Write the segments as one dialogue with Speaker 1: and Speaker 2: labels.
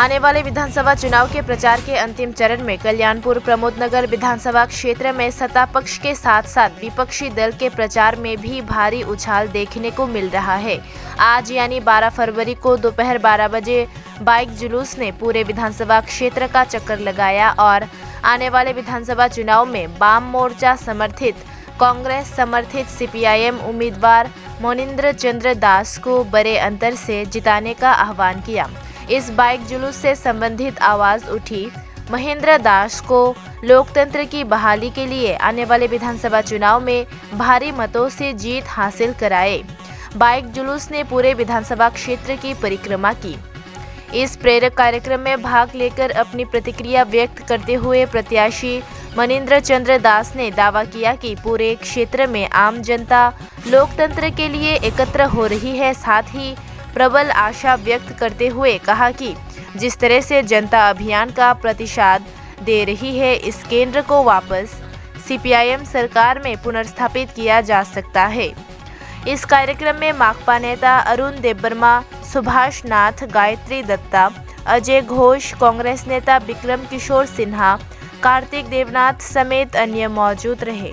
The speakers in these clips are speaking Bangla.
Speaker 1: आने वाले विधानसभा चुनाव के प्रचार के अंतिम चरण में कल्याणपुर प्रमोदनगर विधानसभा क्षेत्र में सत्ता पक्ष के साथ साथ विपक्षी दल के प्रचार में भी भारी उछाल देखने को मिल रहा है। आज यानी 12 फरवरी को दोपहर 12 बजे बाइक जुलूस ने पूरे विधानसभा क्षेत्र का चक्कर लगाया और आने वाले विधानसभा चुनाव में वाम मोर्चा समर्थित कांग्रेस समर्थित सीपीआईएम उम्मीदवार मोनिंद्र चंद्र दास को बड़े अंतर से जिताने का आह्वान किया। इस बाइक जुलूस से संबंधित आवाज उठी। महेंद्र दास को लोकतंत्र की बहाली के लिए आने वाले विधानसभा चुनाव में भारी मतों से जीत हासिल कराए। बाइक जुलूस ने पूरे विधानसभा क्षेत्र की परिक्रमा की। इस प्रेरक कार्यक्रम में भाग लेकर अपनी प्रतिक्रिया व्यक्त करते हुए प्रत्याशी मनिंद्र चंद्र दास ने दावा किया कि पूरे क्षेत्र में आम जनता लोकतंत्र के लिए एकत्र हो रही है। साथ ही प्रबल आशा व्यक्त करते हुए कहा कि जिस तरह से जनता अभियान का प्रतिसाद दे रही है, इस केंद्र को वापस सीपीआईएम सरकार में पुनर्स्थापित किया जा सकता है। इस कार्यक्रम में माकपा नेता अरुण देबबर्मा, सुभाष नाथ, गायत्री दत्ता, अजय घोष, कांग्रेस नेता विक्रम किशोर सिन्हा, कार्तिक देवनाथ समेत अन्य मौजूद रहे।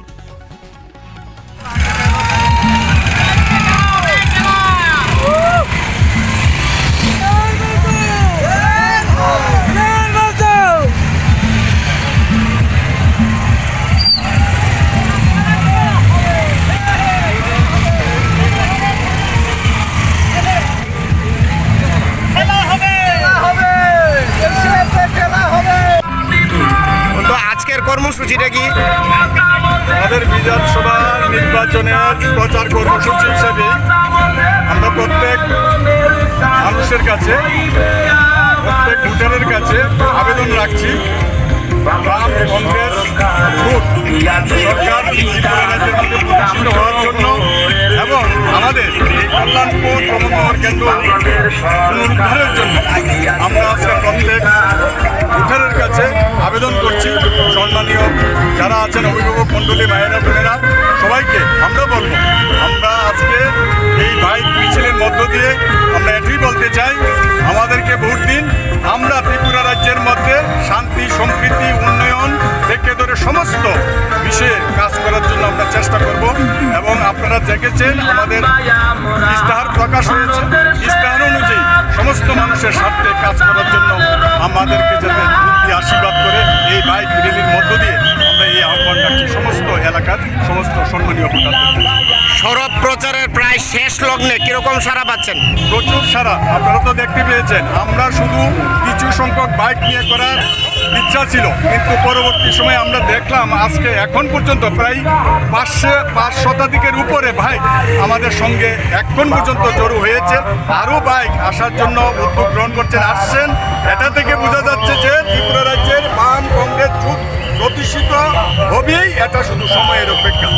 Speaker 2: কর্মসূচিটা কি?
Speaker 3: আমাদের বিধানসভা নির্বাচনের প্রচার কর্মসূচি হিসেবে আমরা প্রত্যেক মানুষের কাছে, প্রত্যেক ভোটারের কাছে আবেদন রাখছি, বাম কংগ্রেস জোট সরকার ত্রিপুরা রাজ্যের মধ্যে প্রতিষ্ঠিত হওয়ার জন্য এবং আমাদের এই কল্যাণপুর প্রমোদনগর কেন্দ্র পুনরুদ্ধারের জন্য আমরা আজকে প্রত্যেক ভোটারের কাছে আবেদন করছি। সম্মানীয় যারা আছেন অভিভাবক মণ্ডলী, মায়েরা, বোনেরা, সবাইকে আমরা বলব, আমরা আজকে এই বাইক মিছিলের মধ্য দিয়ে আমরা এটাই বলতে চাই, আমাদেরকে ভোট দিন। আমরা ত্রিপুরা রাজ্যের মধ্যে শান্তি, সম্প্রীতি, উন্নয়ন থেকে ধরে সমস্ত বিষয়ে কাজ করার জন্য আমরা চেষ্টা করব এবং আপনারা দেখেছেন আমাদের ইস্তাহার প্রকাশ হয়েছে। ইস্তাহার অনুযায়ী সমস্ত মানুষের স্বার্থে কাজ করার জন্য আমাদেরকে যাতে বুদ্ধি আশীর্বাদ করে এই বাইক র্যালির মধ্য দিয়ে আমরা এই আহ্বান রাখছি সমস্ত এলাকার সমস্ত সম্মানীয় ভোটারদের।
Speaker 2: সড়ক প্রচারের প্রায় শেষ লগ্নে কিরকম সাড়া পাচ্ছেন?
Speaker 3: প্রচুর সাড়া, আপনারা তো দেখতে পেয়েছেন। আমরা শুধু কিছু সংখ্যক বাইক নিয়ে করার ইচ্ছা ছিল, কিন্তু পরবর্তী সময়ে আমরা দেখলাম আজকে এখন পর্যন্ত প্রায় 500 শতাধিকের উপরে বাইক আমাদের সঙ্গে এখন পর্যন্ত জড়ো হয়েছে। আরও বাইক আসার জন্য উদ্যোগ গ্রহণ করছেন, আসছেন। এটা থেকে বোঝা যাচ্ছে যে ত্রিপুরা রাজ্যের বাম কংগ্রেস জোট প্রতিষ্ঠিত হবেই, এটা শুধু সময়ের অপেক্ষা।